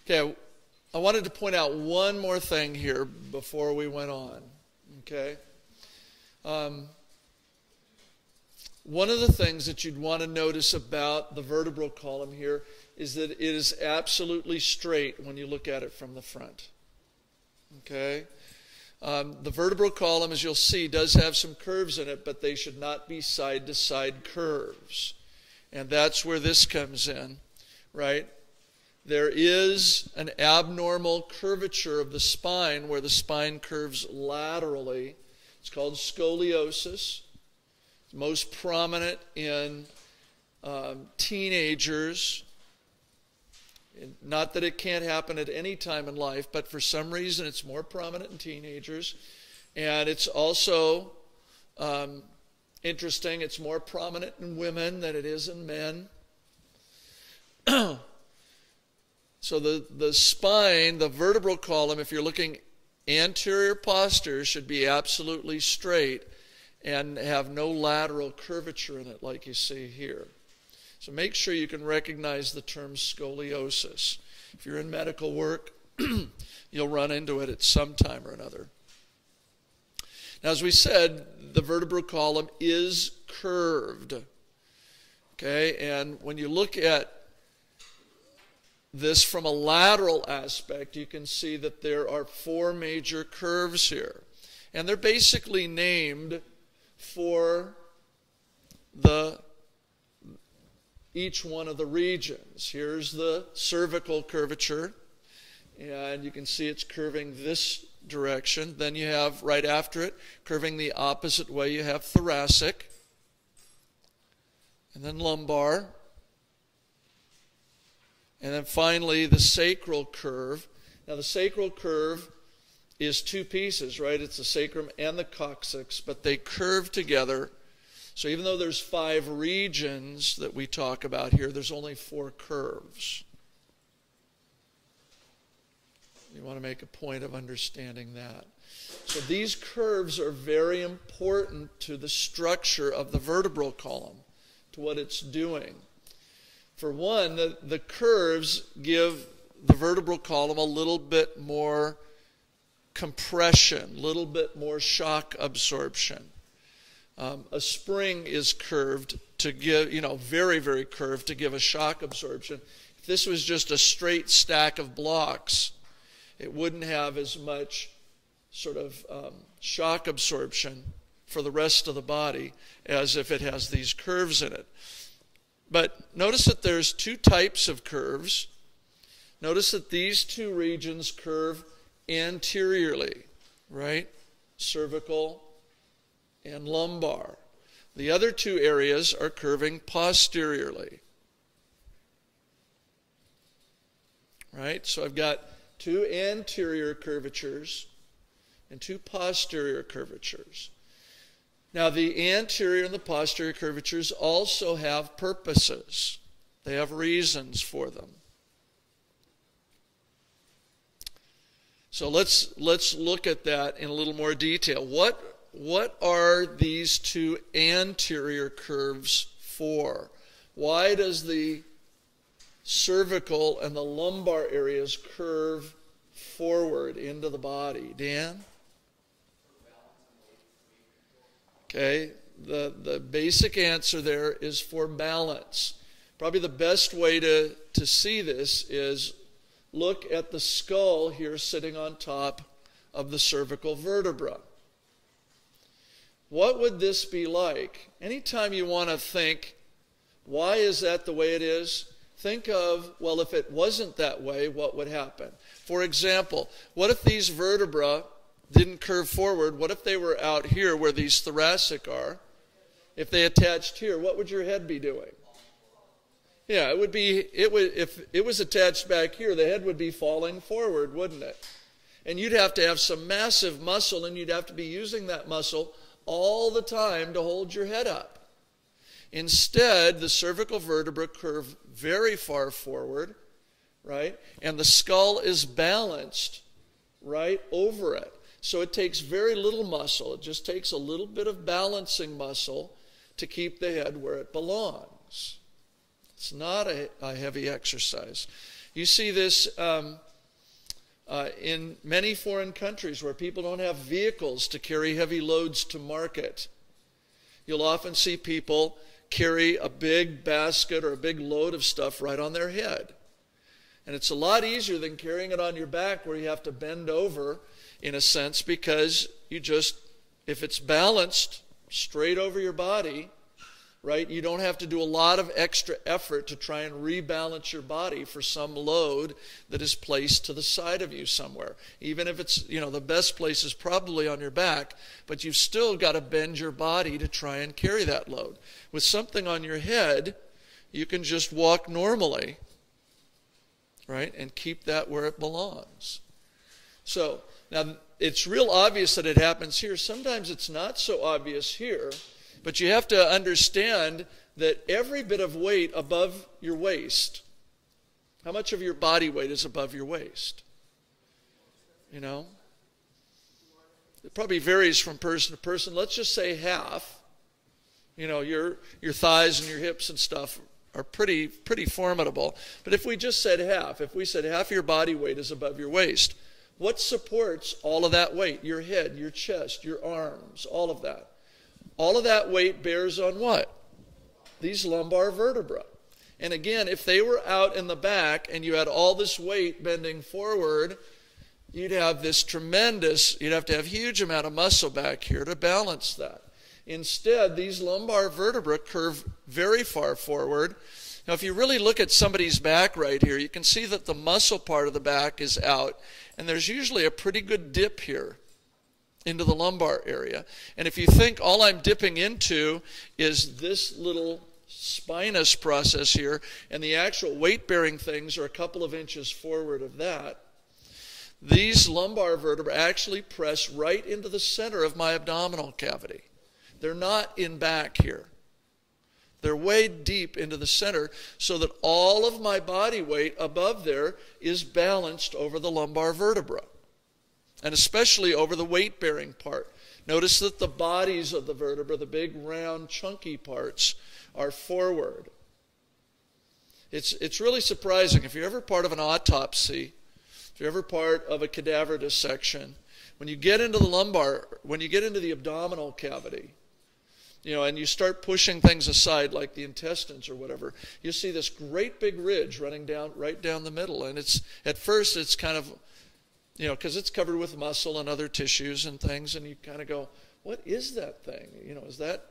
Okay, I wanted to point out one more thing here before we went on. Okay? One of the things that you'd want to notice about the vertebral column here is that it is absolutely straight when you look at it from the front. Okay? The vertebral column, as you'll see, does have some curves in it, but they should not be side-to-side curves. And that's where this comes in, right? There is an abnormal curvature of the spine where the spine curves laterally. It's called scoliosis. It's most prominent in teenagers. Not that it can't happen at any time in life, but for some reason it's more prominent in teenagers. And it's also interesting, it's more prominent in women than it is in men. So the spine, the vertebral column, if you're looking anterior posterior, should be absolutely straight and have no lateral curvature in it like you see here. So make sure you can recognize the term scoliosis. If you're in medical work, you'll run into it at some time or another. Now, as we said, the vertebral column is curved. Okay, and when you look at this from a lateral aspect, you can see that there are 4 major curves here. And they're basically named for each one of the regions. Here's the cervical curvature, and you can see it's curving this direction. Then you have, right after it, curving the opposite way, you have thoracic, and then lumbar, and then finally the sacral curve. Now the sacral curve is 2 pieces, right? It's the sacrum and the coccyx, but they curve together. So even though there's 5 regions that we talk about here, there's only 4 curves. You want to make a point of understanding that. So these curves are very important to the structure of the vertebral column, to what it's doing. For one, the curves give the vertebral column a little bit more compression, a little bit more shock absorption. A spring is curved to give, very, very curved to give a shock absorption. If this was just a straight stack of blocks, it wouldn't have as much sort of shock absorption for the rest of the body as if it has these curves in it. But notice that there's 2 types of curves. Notice that these 2 regions curve anteriorly, right? Cervical and lumbar. The other 2 areas are curving posteriorly. Right? So I've got 2 anterior curvatures and 2 posterior curvatures. Now the anterior and the posterior curvatures also have purposes. They have reasons for them. So let's look at that in a little more detail. What are these 2 anterior curves for? Why does the cervical and the lumbar areas curve forward into the body? Dan? Okay, the basic answer there is for balance. Probably the best way to see this is look at the skull here sitting on top of the cervical vertebra. What would this be like? Anytime you want to think, why is that the way it is? Think of, well, if it wasn't that way, what would happen? For example, what if these vertebrae didn't curve forward? What if they were out here where these thoracic are? If they attached here, what would your head be doing? Yeah, if it was attached back here, the head would be falling forward, wouldn't it? And you'd have to have some massive muscle, and you'd have to be using that muscle all the time to hold your head up. Instead, the cervical vertebrae curve very far forward, right? And the skull is balanced right over it. So it takes very little muscle. It just takes a little bit of balancing muscle to keep the head where it belongs. It's not a heavy exercise. You see this in many foreign countries where people don't have vehicles to carry heavy loads to market. You'll often see people carry a big basket or a big load of stuff right on their head. And it's a lot easier than carrying it on your back where you have to bend over, in a sense, because you just, if it's balanced straight over your body, right, you don't have to do a lot of extra effort to try and rebalance your body for some load that is placed to the side of you somewhere. Even if it's, the best place is probably on your back, but you've still got to bend your body to try and carry that load. With something on your head, you can just walk normally, right, and keep that where it belongs. So, now, it's real obvious that it happens here. Sometimes it's not so obvious here, but you have to understand that every bit of weight above your waist, how much of your body weight is above your waist? It probably varies from person to person. Let's just say half. Your thighs and your hips and stuff are pretty formidable. But if we just said half, if we said half your body weight is above your waist, what supports all of that weight? Your head, your chest, your arms, all of that. All of that weight bears on what? These lumbar vertebrae. And again, if they were out in the back and you had all this weight bending forward, you'd have this you'd have to have huge amount of muscle back here to balance that. Instead, these lumbar vertebrae curve very far forward. Now, if you really look at somebody's back right here, you can see that the muscle part of the back is out, and there's usually a pretty good dip here into the lumbar area. And if you think all I'm dipping into is this little spinous process here, and the actual weight-bearing things are a couple of inches forward of that, these lumbar vertebrae actually press right into the center of my abdominal cavity. They're not in back here. They're way deep into the center so that all of my body weight above there is balanced over the lumbar vertebra, and especially over the weight-bearing part. Notice that the bodies of the vertebra, the big, round, chunky parts, are forward. It's really surprising. If you're ever part of an autopsy, if you're ever part of a cadaver dissection, when you get into the lumbar, when you get into the abdominal cavity, and you start pushing things aside like the intestines or whatever, you see this great big ridge running down right down the middle. And at first it's kind of, because it's covered with muscle and other tissues and things, and you kind of go, what is that thing? Is that,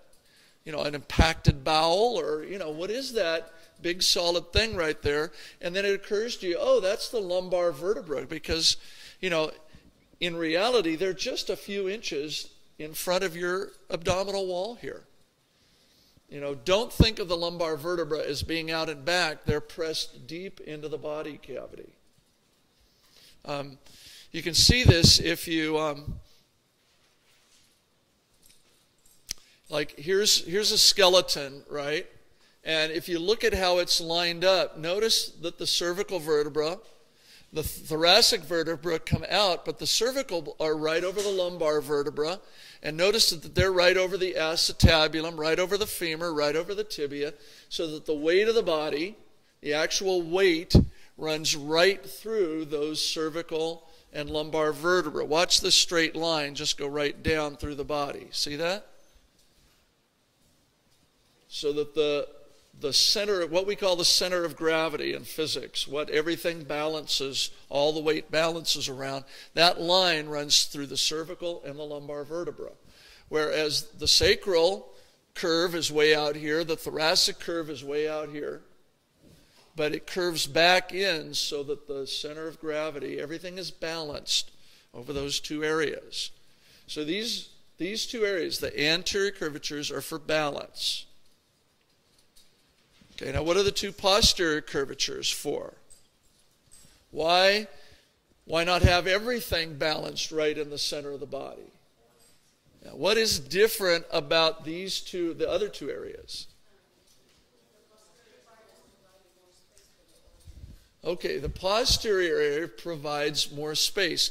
an impacted bowel, or, what is that big solid thing right there? And then it occurs to you, oh, that's the lumbar vertebra, because, in reality, they're just a few inches in front of your abdominal wall here. Don't think of the lumbar vertebra as being out and back. They're pressed deep into the body cavity. You can see this if you, here's a skeleton, right? And if you look at how it's lined up, notice that the cervical vertebra, the thoracic vertebra come out, but the cervical are right over the lumbar vertebra. And notice that they're right over the acetabulum, right over the femur, right over the tibia, so that the weight of the body, the actual weight, runs right through those cervical and lumbar vertebra. Watch this straight line just go right down through the body. See that? So that the center, what we call the center of gravity in physics, what everything balances, all the weight balances around, that line runs through the cervical and the lumbar vertebra. Whereas the sacral curve is way out here, the thoracic curve is way out here, but it curves back in so that the center of gravity, everything is balanced over those two areas. So these two areas, the anterior curvatures, are for balance. Okay, now what are the two posterior curvatures for? Why not have everything balanced right in the center of the body? Now, what is different about these two, the other two areas? Okay, the posterior area provides more space.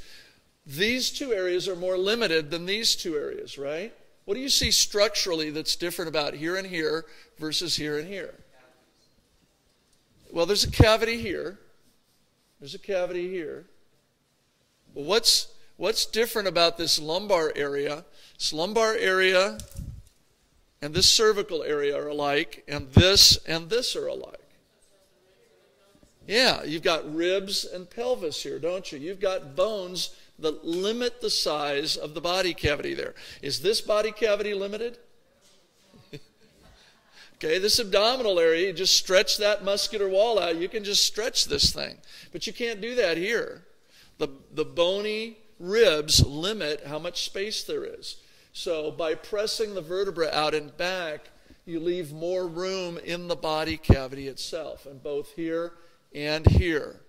These two areas are more limited than these two areas, right? What do you see structurally that's different about here and here versus here and here? Well, there's a cavity here. There's a cavity here. But what's different about this lumbar area? This lumbar area and this cervical area are alike, and this are alike. Yeah, you've got ribs and pelvis here, don't you? You've got bones that limit the size of the body cavity there. Is this body cavity limited? Okay, this abdominal area, you just stretch that muscular wall out. You can just stretch this thing. But you can't do that here. The bony ribs limit how much space there is. So by pressing the vertebra out and back, you leave more room in the body cavity itself, and both here and here,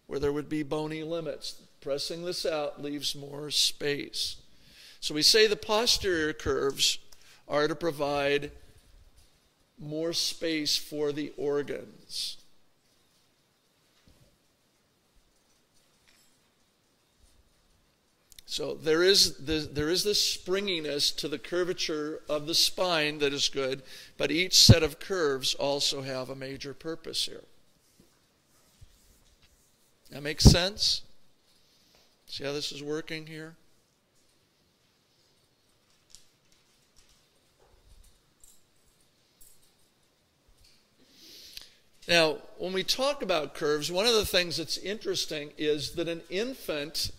where there would be bony limits. Pressing this out leaves more space. So we say the posterior curves are to provide more space for the organs. So there is this springiness to the curvature of the spine that is good, but each set of curves also have a major purpose here. That makes sense? See how this is working here? Now, when we talk about curves, one of the things that's interesting is that an infant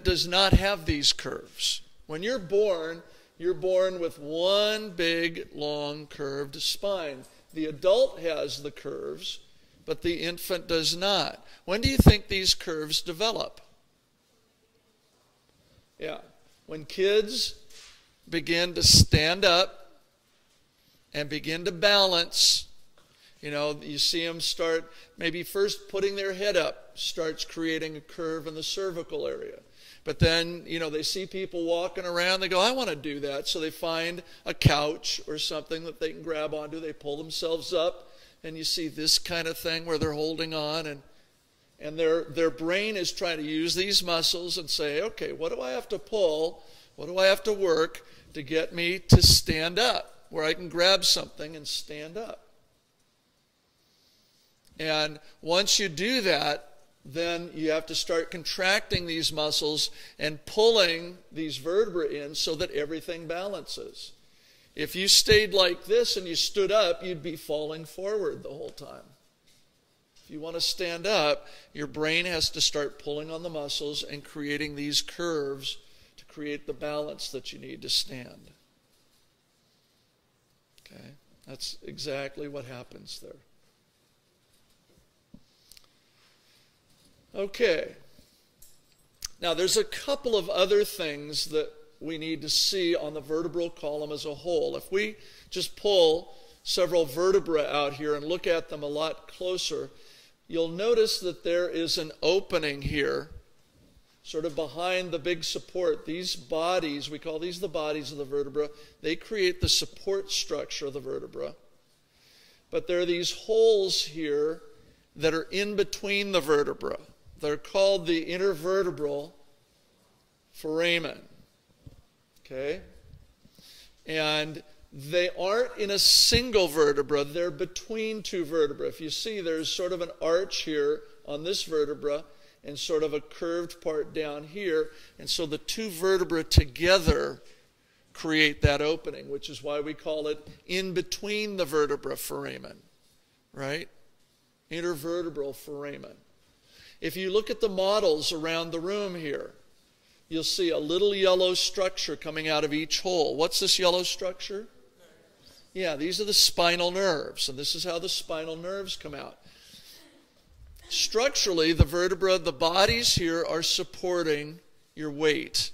does not have these curves. When you're born with one big, long, curved spine. The adult has the curves, but the infant does not. When do you think these curves develop? Yeah, when kids begin to stand up and begin to balance. You see them start, maybe first putting their head up starts creating a curve in the cervical area. But then, they see people walking around, they go, I want to do that. So they find a couch or something that they can grab onto. They pull themselves up, and you see this kind of thing where they're holding on, and their brain is trying to use these muscles and say, okay, what do I have to pull? What do I have to work to get me to stand up, where I can grab something and stand up? And once you do that, then you have to start contracting these muscles and pulling these vertebrae in so that everything balances. If you stayed like this and you stood up, you'd be falling forward the whole time. If you want to stand up, your brain has to start pulling on the muscles and creating these curves to create the balance that you need to stand. Okay, that's exactly what happens there. Okay. Now there's a couple of other things that we need to see on the vertebral column as a whole. If we just pull several vertebrae out here and look at them a lot closer, you'll notice that there is an opening here, sort of behind the big support. These bodies, we call these the bodies of the vertebra, they create the support structure of the vertebra. But there are these holes here that are in between the vertebra. They're called the intervertebral foramen. Okay? And they aren't in a single vertebra. They're between two vertebrae. If you see, there's sort of an arch here on this vertebra and sort of a curved part down here. And so the two vertebrae together create that opening, which is why we call it in between the vertebra foramen. Right? Intervertebral foramen. If you look at the models around the room here, you'll see a little yellow structure coming out of each hole. What's this yellow structure? Yeah, these are the spinal nerves, and this is how the spinal nerves come out. Structurally, the vertebra, the bodies here are supporting your weight.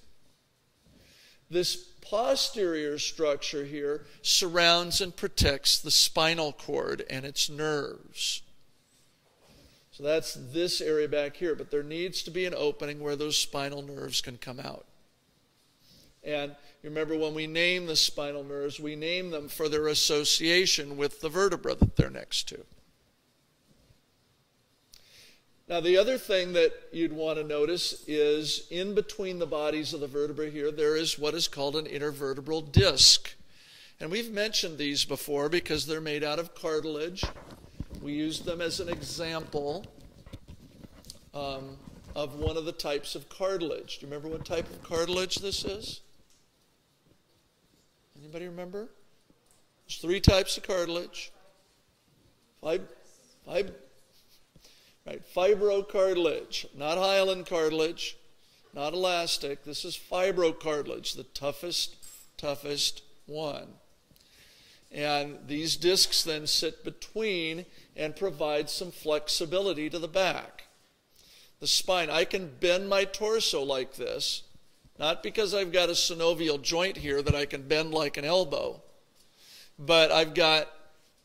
This posterior structure here surrounds and protects the spinal cord and its nerves. So that's this area back here, but there needs to be an opening where those spinal nerves can come out. And you remember when we name the spinal nerves, we name them for their association with the vertebra that they're next to. Now the other thing that you'd want to notice is in between the bodies of the vertebra here, there is what is called an intervertebral disk. And we've mentioned these before because they're made out of cartilage. We used them as an example of one of the types of cartilage. Do you remember what type of cartilage this is? Anybody remember? There's 3 types of cartilage. Fibrocartilage, not hyaline cartilage, not elastic. This is fibrocartilage, the toughest one. And these discs then sit between and provide some flexibility to the back. The spine, I can bend my torso like this, not because I've got a synovial joint here that I can bend like an elbow, but I've got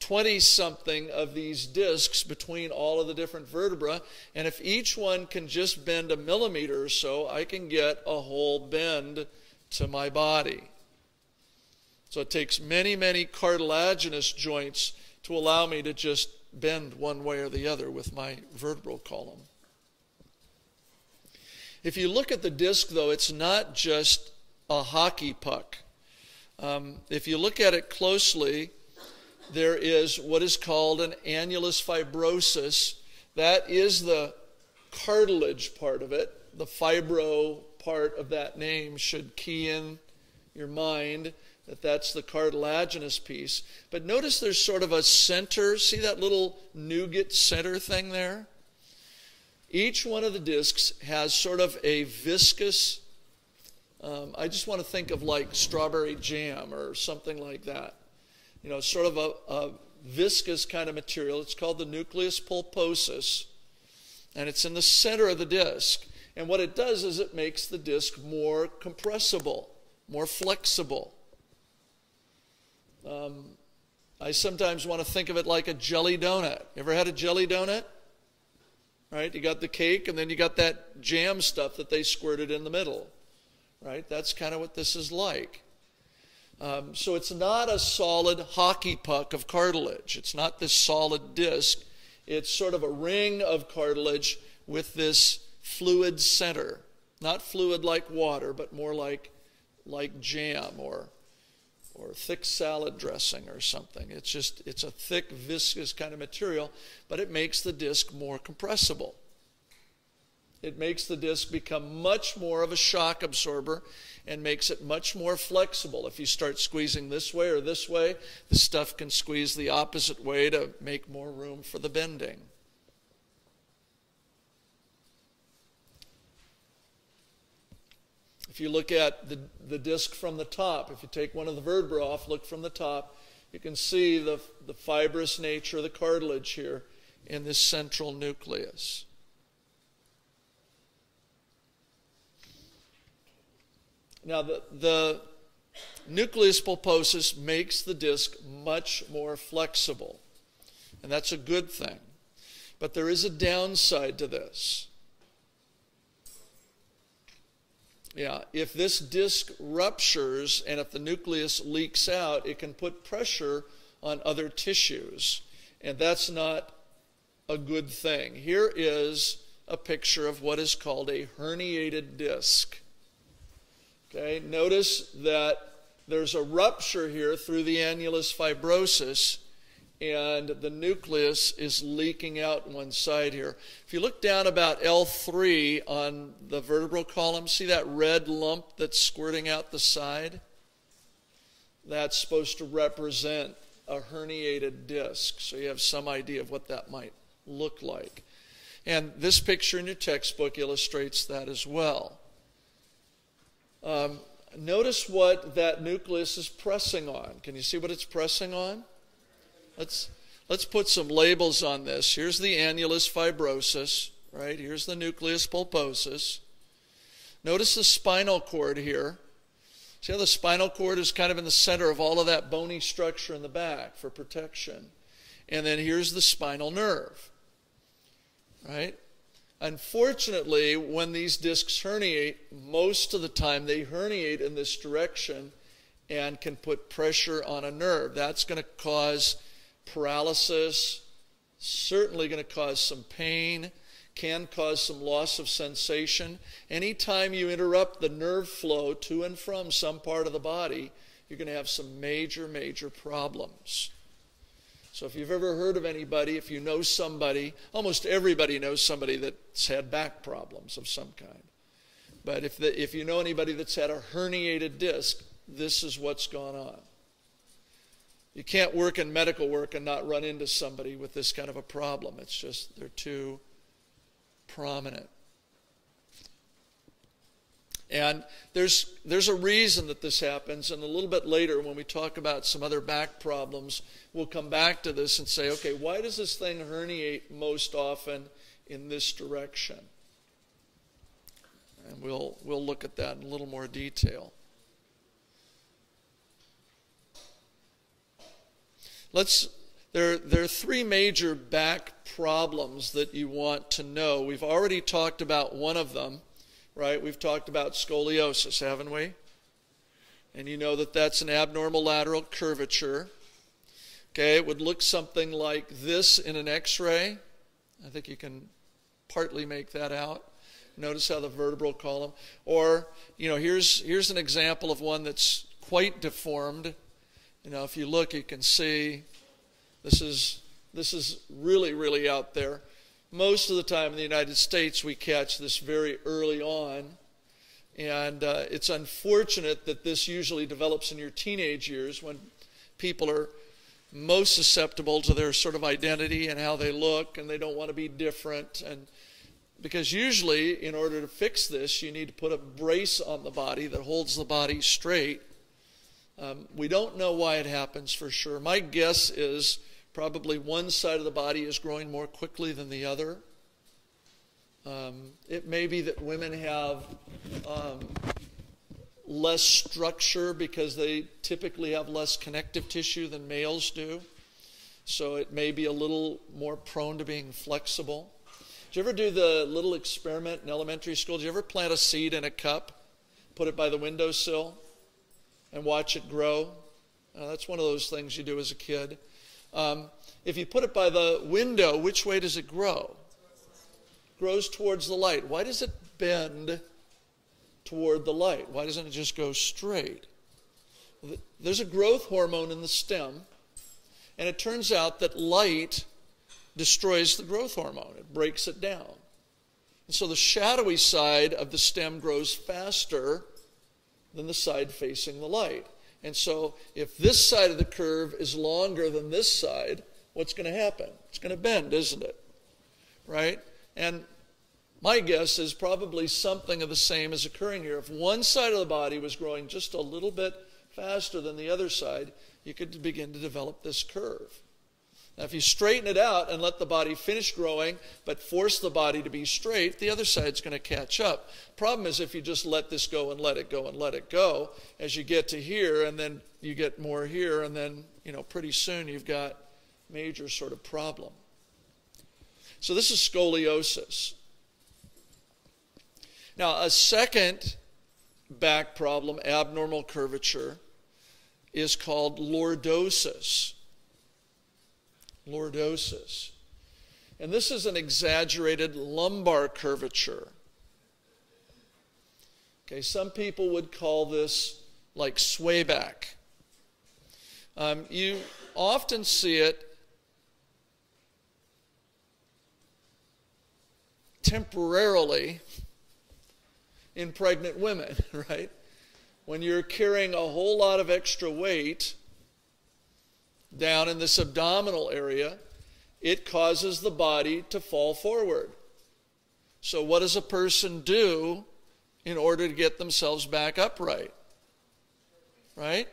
20-something of these discs between all of the different vertebrae, and if each one can just bend a millimeter or so, I can get a whole bend to my body. So it takes many, many cartilaginous joints to allow me to just bend one way or the other with my vertebral column. If you look at the disc, though, it's not just a hockey puck. If you look at it closely, there is what is called an annulus fibrosus. That is the cartilage part of it. The fibro part of that name should key in your mind that that's the cartilaginous piece. But notice there's sort of a center. See that little nougat center thing there? Each one of the discs has sort of a viscous, I just want to think of like strawberry jam or something like that. You know, sort of a viscous kind of material. It's called the nucleus pulposus, and it's in the center of the disc. And what it does is it makes the disc more compressible, more flexible. I sometimes want to think of it like a jelly donut. You ever had a jelly donut? Right? You got the cake, and then you got that jam stuff that they squirted in the middle. Right? That's kind of what this is like. So it's not a solid hockey puck of cartilage. It's not this solid disc. It's sort of a ring of cartilage with this fluid center. Not fluid like water, but more like jam or thick salad dressing or something. It's a thick, viscous kind of material, but it makes the disc more compressible. It makes the disc become much more of a shock absorber and makes it much more flexible. If you start squeezing this way or this way, the stuff can squeeze the opposite way to make more room for the bending. If you look at the disc from the top, if you take one of the vertebrae off, look from the top, you can see the fibrous nature of the cartilage here in this central nucleus. Now, the nucleus pulposus makes the disc much more flexible, and that's a good thing. But there is a downside to this. Yeah, if this disc ruptures and if the nucleus leaks out, it can put pressure on other tissues, and that's not a good thing. Here is a picture of what is called a herniated disc. Okay, notice that there's a rupture here through the annulus fibrosus, and the nucleus is leaking out one side here. If you look down about L3 on the vertebral column, see that red lump that's squirting out the side? That's supposed to represent a herniated disc, so you have some idea of what that might look like. And this picture in your textbook illustrates that as well. Notice what that nucleus is pressing on. Can you see what it's pressing on? Let's put some labels on this. Here's the annulus fibrosus, right? Here's the nucleus pulposus. Notice the spinal cord here. See how the spinal cord is kind of in the center of all of that bony structure in the back for protection. And then here's the spinal nerve, right? Unfortunately, when these discs herniate, most of the time they herniate in this direction and can put pressure on a nerve. That's going to cause paralysis, certainly going to cause some pain, can cause some loss of sensation. Anytime you interrupt the nerve flow to and from some part of the body, you're going to have some major, major problems. So if you've ever heard of anybody, if you know somebody, almost everybody knows somebody that's had back problems of some kind. But if you know anybody that's had a herniated disc, this is what's gone on. You can't work in medical work and not run into somebody with this kind of a problem. It's just they're too prominent. And there's a reason that this happens, and a little bit later when we talk about some other back problems, we'll come back to this and say, okay, why does this thing herniate most often in this direction? And we'll look at that in a little more detail. There are three major back problems that you want to know. We've already talked about one of them, right? We've talked about scoliosis, haven't we? And you know that that's an abnormal lateral curvature. Okay, it would look something like this in an x-ray. I think you can partly make that out. Notice how the vertebral column, or, you know, here's an example of one that's quite deformed. You know, if you look, you can see this is really, really out there. Most of the time in the United States, we catch this very early on, and it's unfortunate that this usually develops in your teenage years when people are most susceptible to their sort of identity and how they look, and they don't want to be different. And because usually, in order to fix this, you need to put a brace on the body that holds the body straight. We don't know why it happens for sure. My guess is probably one side of the body is growing more quickly than the other. It may be that women have less structure because they typically have less connective tissue than males do. So it may be a little more prone to being flexible. Did you ever do the little experiment in elementary school? Did you ever plant a seed in a cup, put it by the windowsill, and watch it grow? That's one of those things you do as a kid. If you put it by the window, which way does it grow? It grows towards the light. Why does it bend toward the light? Why doesn't it just go straight? There's a growth hormone in the stem, and it turns out that light destroys the growth hormone. It breaks it down. And so the shadowy side of the stem grows faster than the side facing the light. And so if this side of the curve is longer than this side, what's going to happen? It's going to bend, isn't it? Right? And my guess is probably something of the same is occurring here. If one side of the body was growing just a little bit faster than the other side, you could begin to develop this curve. Now, if you straighten it out and let the body finish growing, but force the body to be straight, the other side's going to catch up. Problem is if you just let this go and let it go and let it go, as you get to here, and then you get more here, and then, you know, pretty soon you've got major sort of problem. So this is scoliosis. Now, a second back problem, abnormal curvature, is called lordosis. Lordosis. And this is an exaggerated lumbar curvature. Okay, some people would call this like swayback. You often see it temporarily in pregnant women, right? When you're carrying a whole lot of extra weight down in this abdominal area, it causes the body to fall forward. So what does a person do in order to get themselves back upright? Right?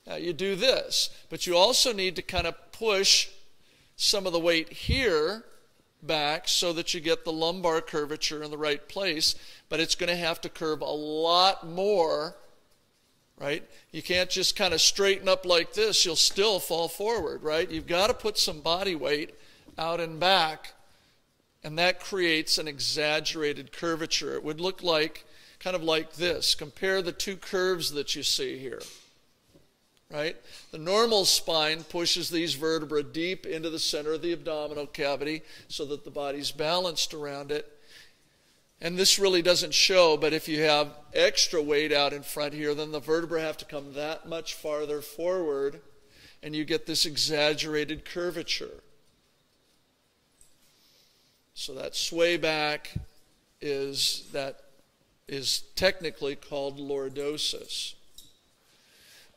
Now you do this, but you also need to kind of push some of the weight here back so that you get the lumbar curvature in the right place, but it's going to have to curve a lot more. Right? You can't just kind of straighten up like this. You'll still fall forward, right? You've got to put some body weight out and back, and that creates an exaggerated curvature. It would look like, kind of like this. Compare the two curves that you see here, right? The normal spine pushes these vertebrae deep into the center of the abdominal cavity so that the body's balanced around it. And this really doesn't show, but if you have extra weight out in front here, then the vertebrae have to come that much farther forward, and you get this exaggerated curvature. So that sway back is technically called lordosis.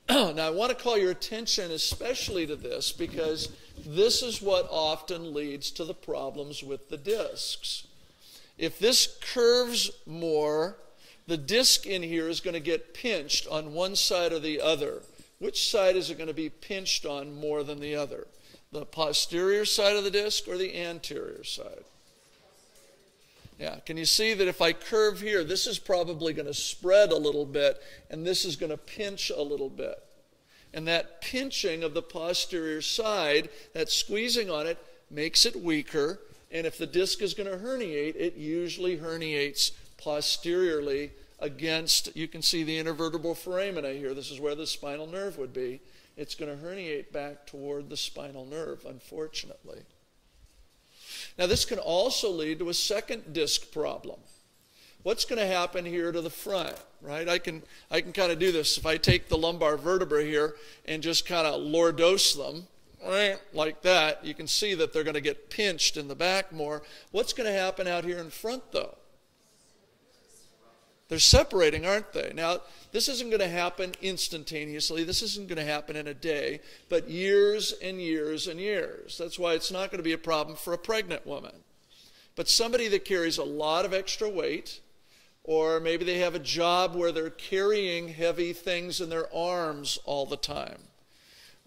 Now I want to call your attention especially to this, because this is what often leads to the problems with the discs. If this curves more, the disc in here is going to get pinched on one side or the other. Which side is it going to be pinched on more than the other? The posterior side of the disc or the anterior side? Yeah, can you see that if I curve here, this is probably going to spread a little bit, and this is going to pinch a little bit. And that pinching of the posterior side, that squeezing on it, makes it weaker. And if the disc is going to herniate, it usually herniates posteriorly against, you can see the intervertebral foramina here. This is where the spinal nerve would be. It's going to herniate back toward the spinal nerve, unfortunately. Now, this can also lead to a second disc problem. What's going to happen here to the front, right? I can kind of do this. If I take the lumbar vertebrae here and just kind of lordose them, like that, you can see that they're going to get pinched in the back more. What's going to happen out here in front, though? They're separating, aren't they? Now, this isn't going to happen instantaneously. This isn't going to happen in a day, but years and years and years. That's why it's not going to be a problem for a pregnant woman. But somebody that carries a lot of extra weight, or maybe they have a job where they're carrying heavy things in their arms all the time,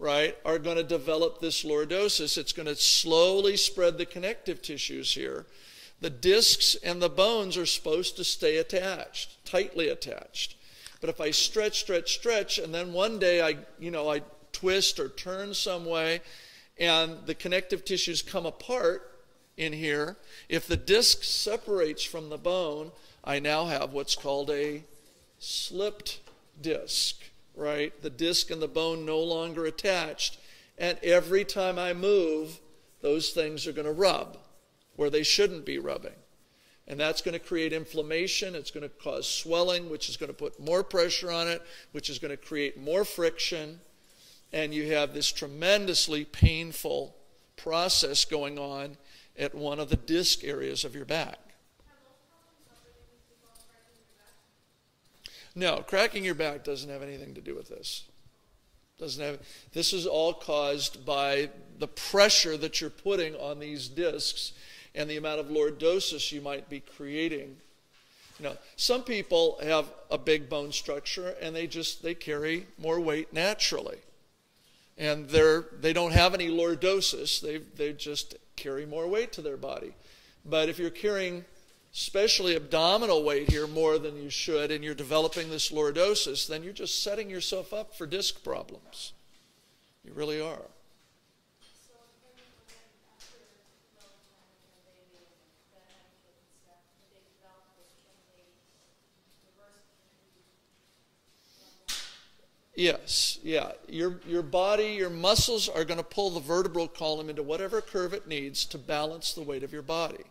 right, are going to develop this lordosis. It's going to slowly spread the connective tissues here. The discs and the bones are supposed to stay attached, tightly attached. But if I stretch, and then one day I twist or turn some way, and the connective tissues come apart in here, if the disc separates from the bone, I now have what's called a slipped disc, right? The disc and the bone no longer attached, and every time I move, those things are going to rub where they shouldn't be rubbing. And that's going to create inflammation. It's going to cause swelling, which is going to put more pressure on it, which is going to create more friction. And you have this tremendously painful process going on at one of the disc areas of your back. No, cracking your back doesn't have anything to do with this. This is all caused by the pressure that you're putting on these discs and the amount of lordosis you might be creating. Some people have a big bone structure and they carry more weight naturally. And they don't have any lordosis. They just carry more weight to their body. But if you're carrying especially abdominal weight here more than you should, and you're developing this lordosis, then you're just setting yourself up for disc problems. You really are. Yes, yeah. Your body, your muscles are going to pull the vertebral column into whatever curve it needs to balance the weight of your body.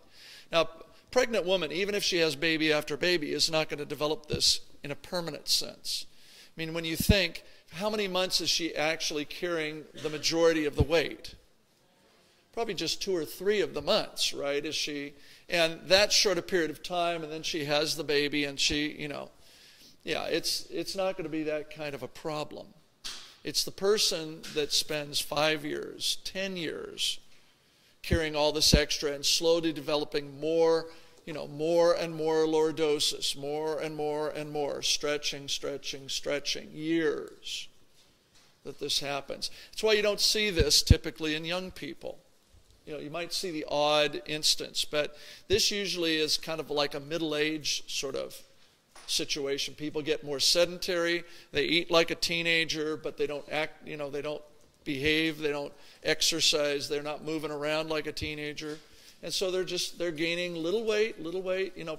Now, pregnant woman, even if she has baby after baby, is not going to develop this in a permanent sense. I mean, when you think, how many months is she actually carrying the majority of the weight? Probably just 2 or 3 of the months, right? And that short a period of time, and then she has the baby, and yeah, it's not going to be that kind of a problem. It's the person that spends 5 years, 10 years carrying all this extra and slowly developing more and more lordosis, more and more, stretching, years that this happens. That's why you don't see this typically in young people. You might see the odd instance, but this usually is kind of like a middle-aged sort of situation. People get more sedentary, they eat like a teenager, but they don't act, they don't behave, they don't exercise, they're not moving around like a teenager. And so they're gaining little weight,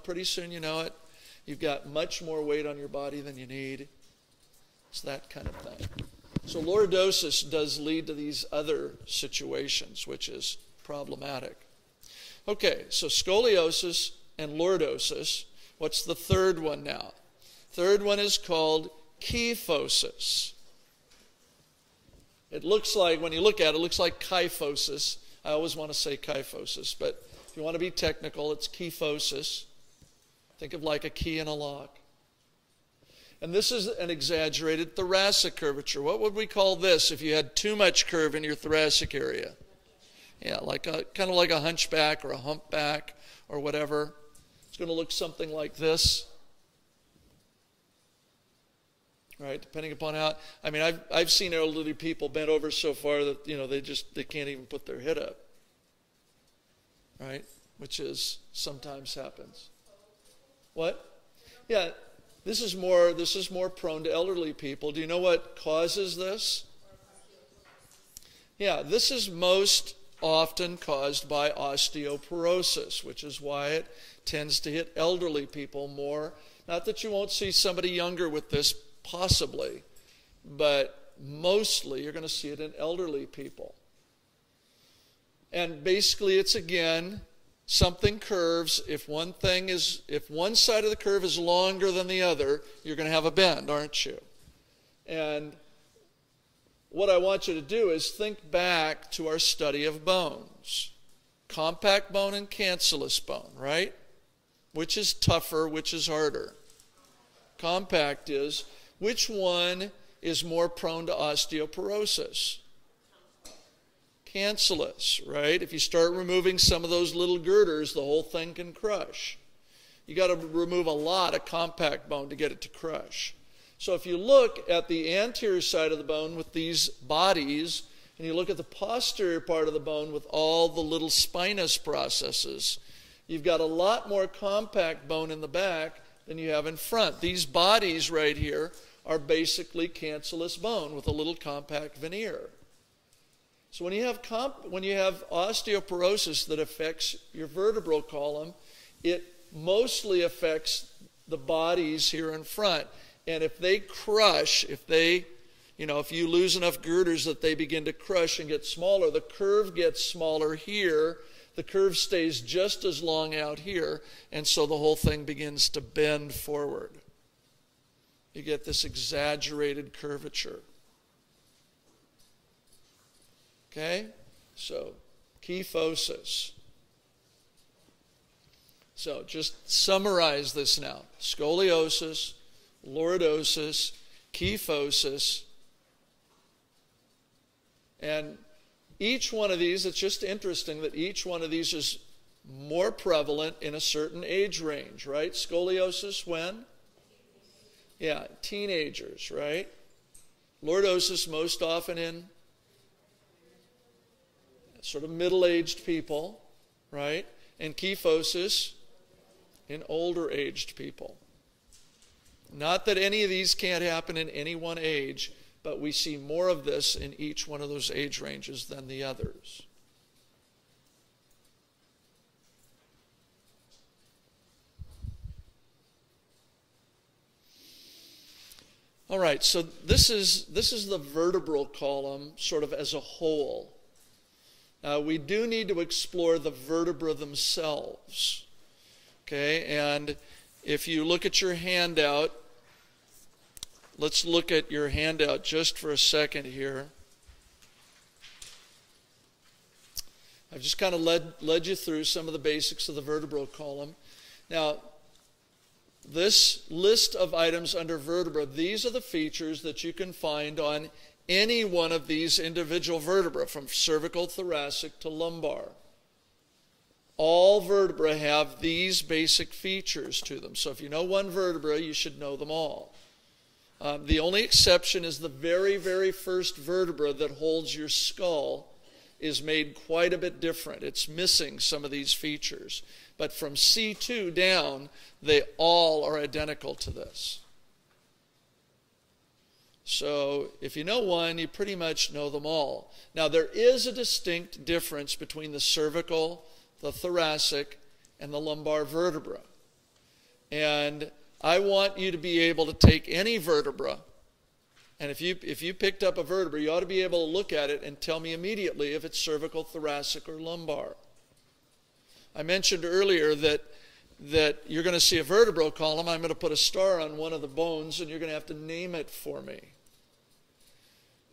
pretty soon you know it. You've got much more weight on your body than you need. It's that kind of thing. So lordosis does lead to these other situations, which is problematic. Okay, so scoliosis and lordosis. What's the third one now? Third one is called kyphosis. It looks like, when you look at it, it looks like kyphosis. I always want to say kyphosis, but if you want to be technical, it's kyphosis. Think of like a key in a lock. And this is an exaggerated thoracic curvature. What would we call this if you had too much curve in your thoracic area? Yeah, kind of like a hunchback or a humpback or whatever. It's going to look something like this. Right, depending upon how, I mean, I've seen elderly people bent over so far that, you know, they can't even put their head up. Right, which is sometimes happens. What? Yeah, this is more prone to elderly people. Do you know what causes this? Yeah, this is most often caused by osteoporosis, which is why it tends to hit elderly people more. Not that you won't see somebody younger with this, possibly, but mostly you're going to see it in elderly people. And basically it's, again, something curves. If one side of the curve is longer than the other, you're going to have a bend, aren't you? And what I want you to do is think back to our study of bones. Compact bone and cancellous bone, right? Which is tougher, which is harder? Compact is. Which one is more prone to osteoporosis? Cancellous, right? If you start removing some of those little girders, the whole thing can crush. You got to remove a lot of compact bone to get it to crush. So if you look at the anterior side of the bone with these bodies, and you look at the posterior part of the bone with all the little spinous processes, you've got a lot more compact bone in the back than you have in front. These bodies right here are basically cancellous bone with a little compact veneer. So when you have osteoporosis that affects your vertebral column, it mostly affects the bodies here in front. And if they crush, if you lose enough girders that they begin to crush and get smaller, the curve gets smaller here, the curve stays just as long out here, and so the whole thing begins to bend forward. You get this exaggerated curvature. Okay? So, kyphosis. So, just summarize this now. Scoliosis, lordosis, kyphosis. And each one of these, it's just interesting that each one of these is more prevalent in a certain age range, right? Scoliosis when? Yeah, teenagers, right? Lordosis most often in sort of middle-aged people, right? And kyphosis in older-aged people. Not that any of these can't happen in any one age, but we see more of this in each one of those age ranges than the others. All right, so this is the vertebral column sort of as a whole. We do need to explore the vertebrae themselves. Okay, and if you look at your handout, let's look at your handout just for a second here. I've just kind of led you through some of the basics of the vertebral column. Now, this list of items under vertebra, these are the features that you can find on any one of these individual vertebrae, from cervical, thoracic to lumbar. All vertebrae have these basic features to them. So if you know one vertebra, you should know them all. The only exception is the very, very first vertebra that holds your skull is made quite a bit different. It's missing some of these features. But from C2 down, they all are identical to this. So if you know one, you pretty much know them all. Now, there is a distinct difference between the cervical, the thoracic, and the lumbar vertebra. And I want you to be able to take any vertebra, and if you picked up a vertebra, you ought to be able to look at it and tell me immediately if it's cervical, thoracic, or lumbar. I mentioned earlier that that you're going to see a vertebral column, I'm going to put a star on one of the bones, and you're going to have to name it for me.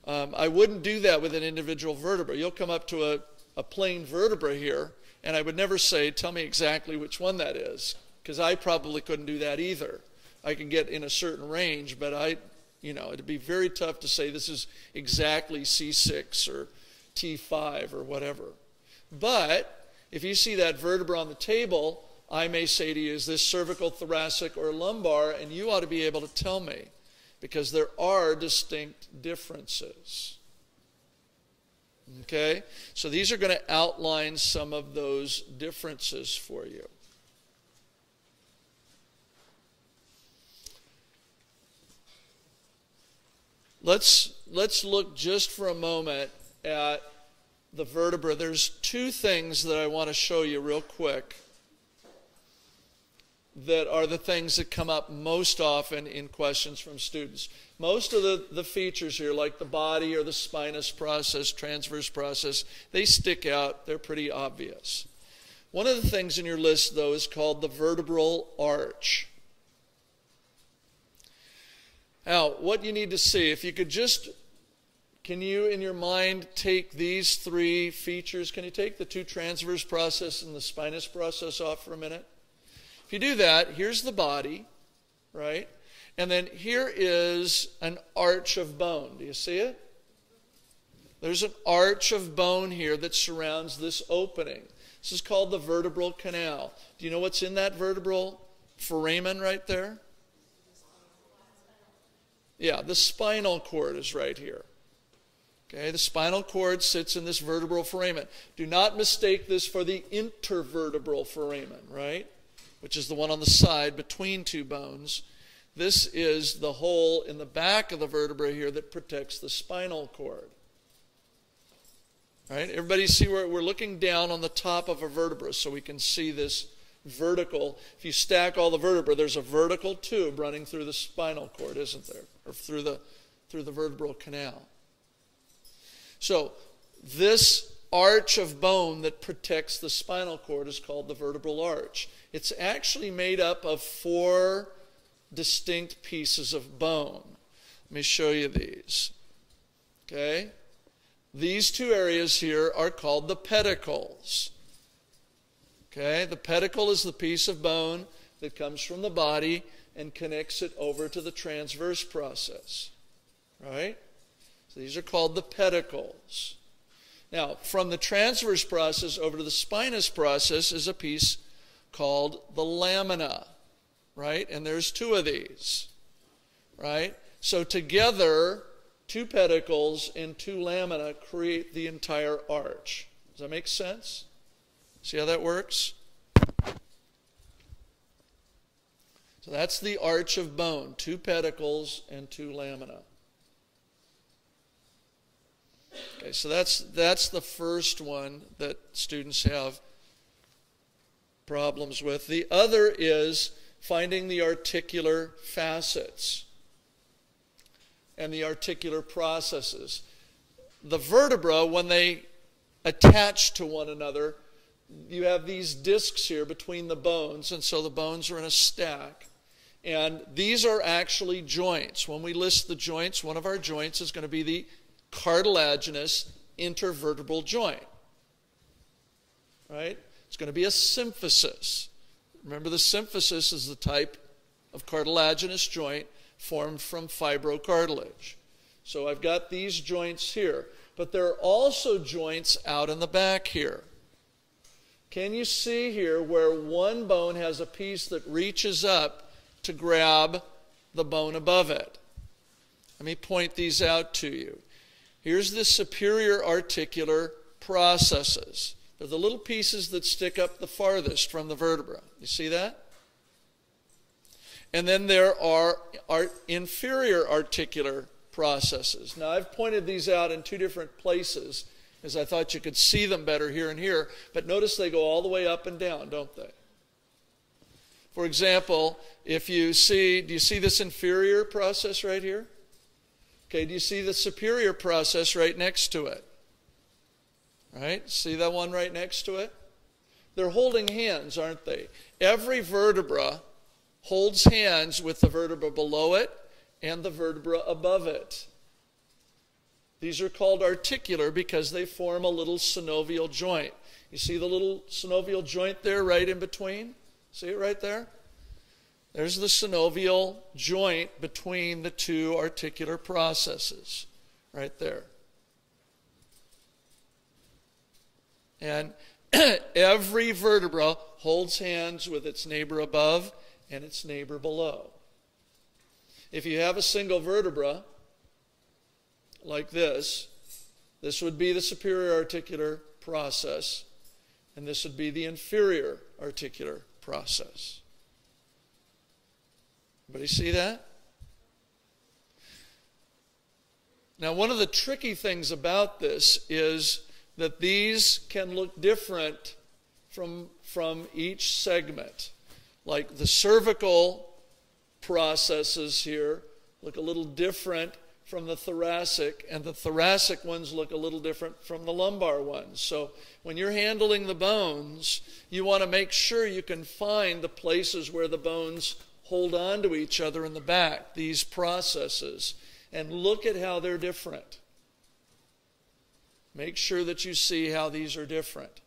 I wouldn't do that with an individual vertebra. You'll come up to a plain vertebra here, and I would never say, tell me exactly which one that is, because I probably couldn't do that either. I can get in a certain range, but it'd be very tough to say this is exactly C6 or T5 or whatever. But if you see that vertebra on the table, I may say to you, is this cervical, thoracic, or lumbar? And you ought to be able to tell me, because there are distinct differences. Okay? So these are going to outline some of those differences for you. Let's look just for a moment at the vertebra. There's two things that I want to show you real quick that are the things that come up most often in questions from students. Most of the features here, like the body or the spinous process, transverse process, they stick out. They're pretty obvious. One of the things in your list, though, is called the vertebral arch. Now, what you need to see, if you could just, can you in your mind take these three features? Can you take the two transverse process and the spinous process off for a minute? If you do that, here's the body, right? And then here is an arch of bone. Do you see it? There's an arch of bone here that surrounds this opening. This is called the vertebral canal. Do you know what's in that vertebral foramen right there? Yeah, the spinal cord is right here. Okay, the spinal cord sits in this vertebral foramen. Do not mistake this for the intervertebral foramen, right? Which is the one on the side between two bones. This is the hole in the back of the vertebra here that protects the spinal cord. All right, everybody see where we're looking down on the top of a vertebra so we can see this vertical. If you stack all the vertebrae, there's a vertical tube running through the spinal cord, isn't there? Or through the vertebral canal. So this arch of bone that protects the spinal cord is called the vertebral arch. It's actually made up of 4 distinct pieces of bone. Let me show you these. Okay? These 2 areas here are called the pedicles. Okay? The pedicle is the piece of bone that comes from the body and connects it over to the transverse process. Right? So these are called the pedicles. Now, from the transverse process over to the spinous process is a piece called the lamina. Right? And there's 2 of these. Right? So together, 2 pedicles and 2 lamina create the entire arch. Does that make sense? See how that works? So that's the arch of bone, 2 pedicles and 2 lamina. Okay, so that's the first one that students have problems with. The other is finding the articular facets and the articular processes. The vertebra, when they attach to one another, you have these discs here between the bones, and so the bones are in a stack. And these are actually joints. When we list the joints, one of our joints is going to be the cartilaginous intervertebral joint. Right? It's going to be a symphysis. Remember, the symphysis is the type of cartilaginous joint formed from fibrocartilage. So I've got these joints here. But there are also joints out in the back here. Can you see here where one bone has a piece that reaches up to grab the bone above it? Let me point these out to you. Here's the superior articular processes. They're the little pieces that stick up the farthest from the vertebra. You see that? And then there are inferior articular processes. Now, I've pointed these out in 2 different places because I thought you could see them better here and here. But notice they go all the way up and down, don't they? For example, if you see, do you see this inferior process right here? Okay, do you see the superior process right next to it? Right? See that one right next to it? They're holding hands, aren't they? Every vertebra holds hands with the vertebra below it and the vertebra above it. These are called articular because they form a little synovial joint. You see the little synovial joint there right in between? See it right there? There's the synovial joint between the two articular processes, right there. And every vertebra holds hands with its neighbor above and its neighbor below. If you have a single vertebra, like this would be the superior articular process, and this would be the inferior articular process. Everybody see that? Now, one of the tricky things about this is that these can look different from each segment. Like the cervical processes here look a little different from the thoracic, and the thoracic ones look a little different from the lumbar ones. So when you're handling the bones, you want to make sure you can find the places where the bones hold on to each other in the back, these processes, and look at how they're different. Make sure that you see how these are different.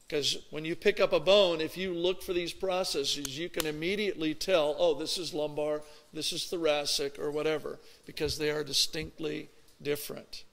Because when you pick up a bone, if you look for these processes, you can immediately tell, oh, this is lumbar, this is thoracic, or whatever, because they are distinctly different.